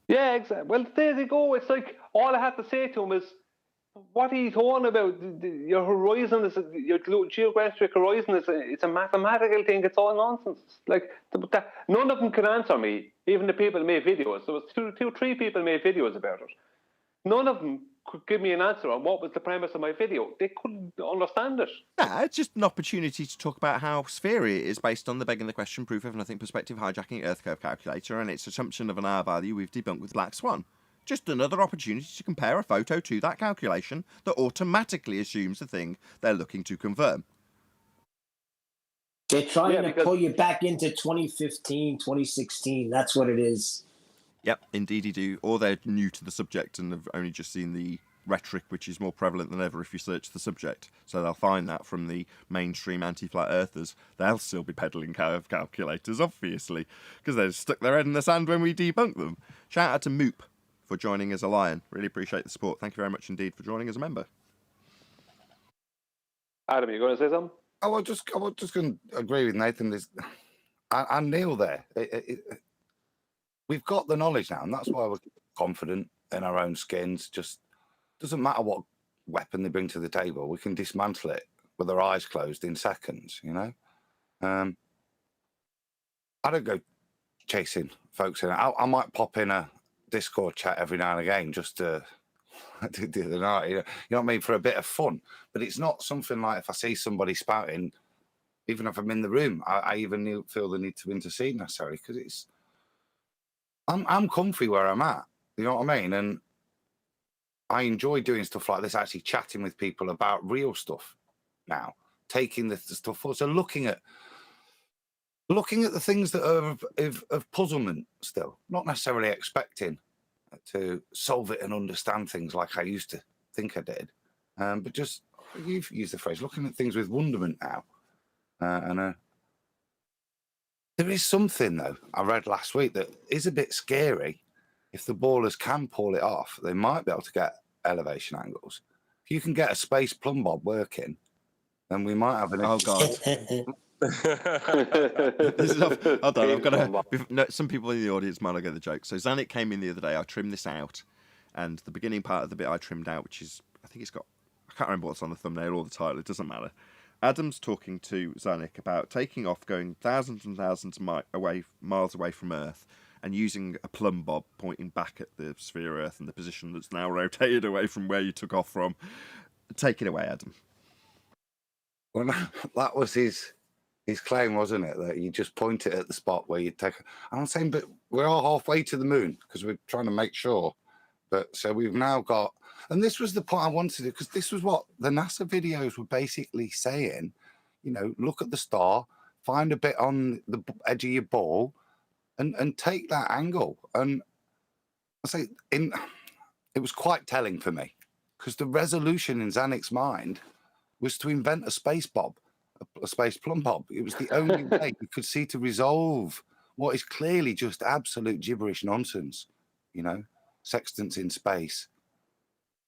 Yeah, exactly. Well, there you go. It's like, all I have to say to him is, what are you talking about? Your horizon is, your geographic horizon is, it's a mathematical thing. It's all nonsense. Like, none of them could answer me. Even the people who made videos. There was 2, 3 people made videos about it. None of them could give me an answer on what was the premise of my video. They couldn't understand it. Nah, it's just an opportunity to talk about how Spheria is based on the begging the question proof of nothing perspective hijacking Earth curve calculator and its assumption of an R value we've debunked with Black Swan. Just another opportunity to compare a photo to that calculation that automatically assumes the thing they're looking to confirm. They're trying to pull you back into 2015, 2016. That's what it is. Yep, indeedy do. Or they're new to the subject and have only just seen the rhetoric, which is more prevalent than ever if you search the subject. So they'll find that from the mainstream anti-flat earthers. They'll still be peddling curve calculators, obviously, because they've stuck their head in the sand when we debunk them. Shout out to Moop for joining as a lion. Really appreciate the support. Thank you very much indeed for joining as a member. Adam, you going to say something? I was just going to agree with Nathan. And Neil there. We've got the knowledge now, and that's why we're confident in our own skins. Just doesn't matter what weapon they bring to the table. We can dismantle it with our eyes closed in seconds, you know? I don't go chasing folks in. I might pop in a Discord chat every now and again just to do the night, you know what I mean, for a bit of fun. But it's not something like if I see somebody spouting, even if I'm in the room, I even feel the need to intercede necessarily, because I'm comfy where I'm at. You know what I mean? And I enjoy doing stuff like this, actually chatting with people about real stuff now, taking the stuff forward. So looking at the things that are of puzzlement still, not necessarily expecting to solve it and understand things like I used to think I did, but just, you've used the phrase, looking at things with wonderment now. There is something, though, I read last week that is a bit scary. If the ballers can pull it off, they might be able to get elevation angles. If you can get a space plumb bob working, then we might have an... Oh, God. Hold on, I've got to... No, some people in the audience might not get the joke. So Zanik came in the other day, I trimmed this out, and the beginning part of the bit I trimmed out, which is, I think it's got... I can't remember what's on the thumbnail or the title, it doesn't matter. Adam's talking to Zanik about taking off, going thousands and thousands of miles away from Earth, and using a plumb bob pointing back at the sphere Earth and the position that's now rotated away from where you took off from. Take it away, Adam. Well, that was his claim, wasn't it? That you just point it at the spot where you take... I'm saying, but we're all halfway to the moon because we're trying to make sure. But so we've now got... And this was the point I wanted to do, because this was what the NASA videos were basically saying. You know, look at the star, find a bit on the edge of your ball, and take that angle. And I say, it was quite telling for me, because the resolution in Zanik's mind was to invent a space bob, a space plumb bob. It was the only way you could see to resolve what is clearly just absolute gibberish nonsense. You know, sextants in space,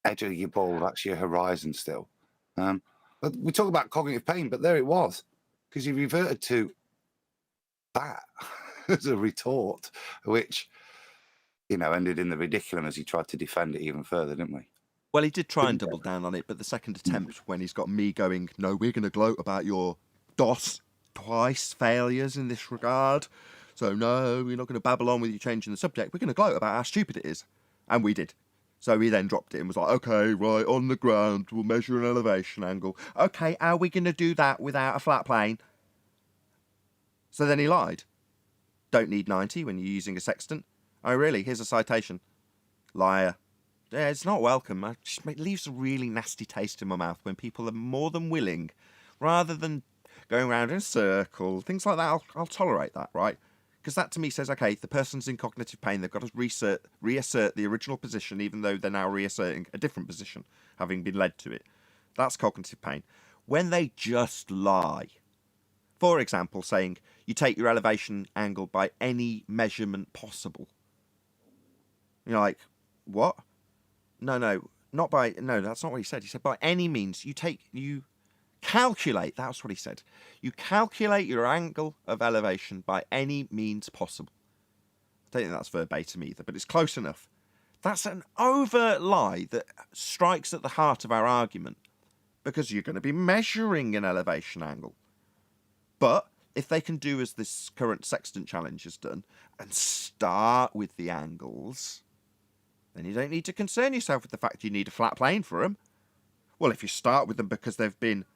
edge of your ball, that's your horizon still. But we talk about cognitive pain, but there it was, because he reverted to that as a retort, which, you know, ended in the ridiculum as he tried to defend it even further, didn't we? Well, he did try and double down on it, but the second attempt, when he's got me going, no, we're going to gloat about your twice failures in this regard. So, no, we're not going to babble on with you changing the subject. We're going to gloat about how stupid it is. And we did. So he then dropped it and was like, okay, right, on the ground, we'll measure an elevation angle. Okay, how are we going to do that without a flat plane? So then he lied. Don't need 90 when you're using a sextant. Oh, really? Here's a citation. Liar. Yeah, it's not welcome. It leaves a really nasty taste in my mouth when people are more than willing, rather than going around in a circle, things like that. I'll tolerate that, right? Because that to me says, okay, the person's in cognitive pain, they've got to reassert the original position, even though they're now reasserting a different position, having been led to it. That's cognitive pain. When they just lie, for example, saying you take your elevation angle by any measurement possible. You're like, what? No, that's not what he said. He said by any means, you calculate, that's what he said. You calculate your angle of elevation by any means possible. I don't think that's verbatim either, but it's close enough. That's an overt lie that strikes at the heart of our argument, because you're going to be measuring an elevation angle. But if they can do as this current sextant challenge has done, and start with the angles, then you don't need to concern yourself with the fact you need a flat plane for them. Well, if you start with them because they've been,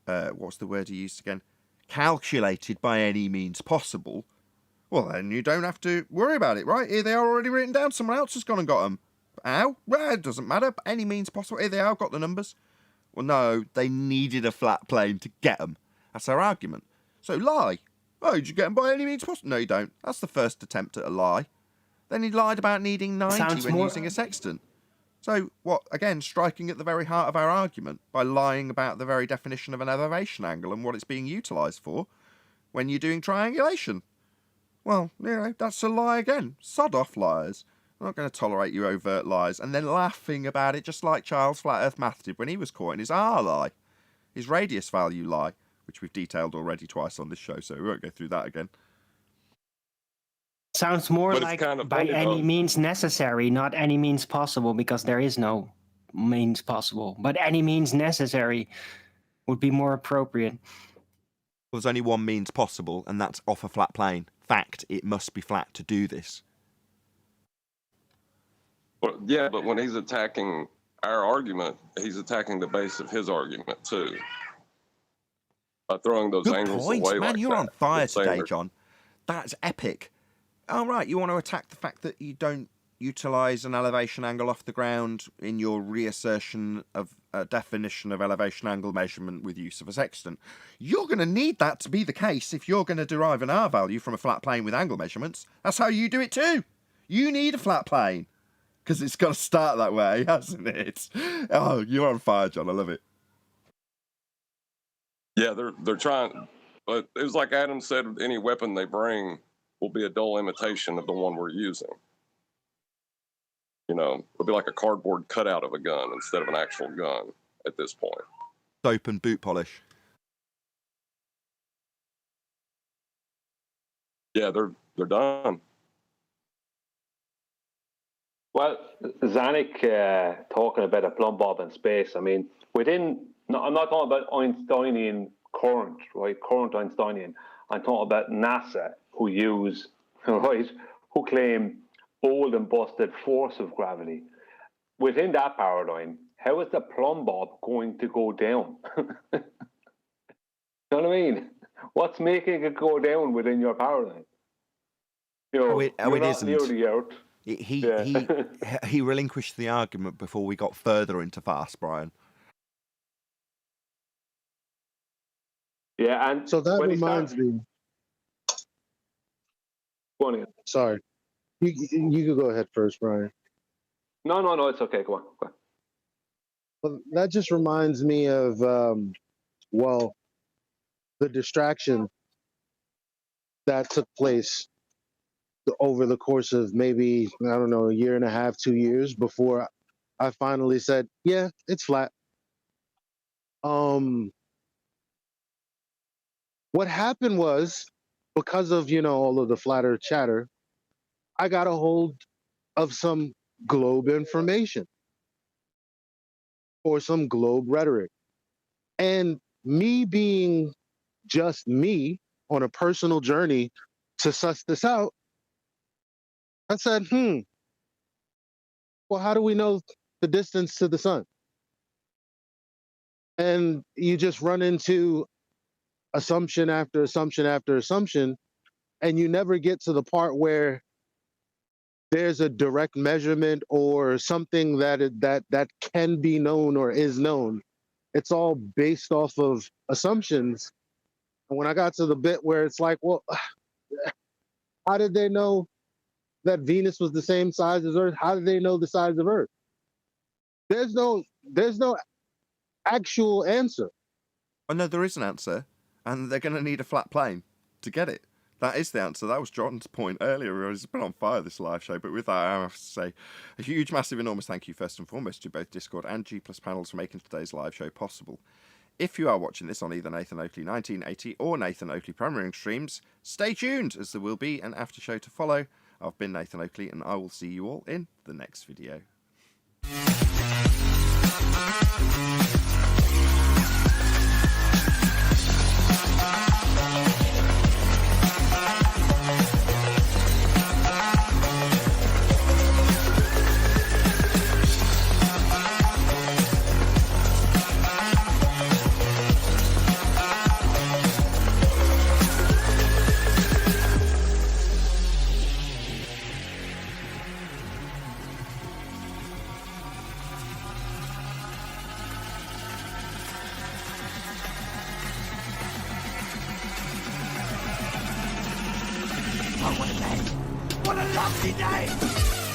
what's the word he used again? Calculated by any means possible, well, then you don't have to worry about it, right? Here they are already written down. Someone else has gone and got them. How? Well, it doesn't matter. By any means possible. Here they are, got the numbers. Well, no, they needed a flat plane to get them. That's our argument. So lie. Oh, did you get them by any means possible? No, you don't. That's the first attempt at a lie. Then he lied about needing 90 when using a sextant. So, what, again, striking at the very heart of our argument by lying about the very definition of an elevation angle and what it's being utilised for when you're doing triangulation. Well, you know, that's a lie again. Sod off, liars. I'm not going to tolerate your overt lies. And then laughing about it just like Charles Flat Earth Math did when he was caught in his R lie. His radius value lie, which we've detailed already twice on this show, so we won't go through that again. Sounds more But it's like kind of by funny, any though. means necessary, not any means possible, because there is no means possible. But any means necessary would be more appropriate. Well, there's only one means possible, and that's off a flat plane. Fact, it must be flat to do this. Well, yeah, but when he's attacking our argument, he's attacking the base of his argument too. By throwing those Good angles point, away man. like You're that. on fire Just saying today, they're- John. That's epic. Oh, right. You want to attack the fact that you don't utilize an elevation angle off the ground in your reassertion of a definition of elevation angle measurement with use of a sextant. You're going to need that to be the case if you're going to derive an R value from a flat plane with angle measurements. That's how you do it too. You need a flat plane because it's got to start that way, hasn't it? Oh, you're on fire, John. I love it. Yeah, they're trying, but it was like Adam said, any weapon they bring will be a dull imitation of the one we're using. You know, it'll be like a cardboard cutout of a gun instead of an actual gun at this point. Soap and boot polish. Yeah, they're done. Well, Zanuck talking about a plumb bob in space. I mean, I'm not talking about Einsteinian current, right? Current Einsteinian. I'm talking about NASA, who use, right, who claim old and busted force of gravity. Within that paradigm, how is the plumb bob going to go down? You know what I mean? What's making it go down within your paradigm? You know, it you're not isn't. near the Earth. He relinquished the argument before we got further into fast, Brian. Yeah, and So that reminds me. Go on again. Sorry, you could go ahead first, Brian. No, it's okay. Go on. Well, that just reminds me of the distraction that took place over the course of maybe, I don't know, a year and a half, 2 years before I finally said, yeah, it's flat. What happened was, because of, all of the flat earth chatter, I got a hold of some globe information or some globe rhetoric. And me being just me on a personal journey to suss this out, I said, well, how do we know the distance to the sun? And you just run into assumption after assumption after assumption, and you never get to the part where there's a direct measurement or something that can be known or is known. It's all based off of assumptions. And when I got to the bit where it's like, well, how did they know that Venus was the same size as Earth? How did they know the size of Earth? There's no actual answer. Oh, no, there is an answer, and they're going to need a flat plane to get it. That is the answer. That was John's point earlier. He's been on fire, this live show. But with that, I have to say a huge, massive, enormous thank you, first and foremost, to both Discord and G+ panels for making today's live show possible. If you are watching this on either Nathan Oakley 1980 or Nathan Oakley Premiering streams, stay tuned, as there will be an after show to follow. I've been Nathan Oakley, and I will see you all in the next video. What a lovely day!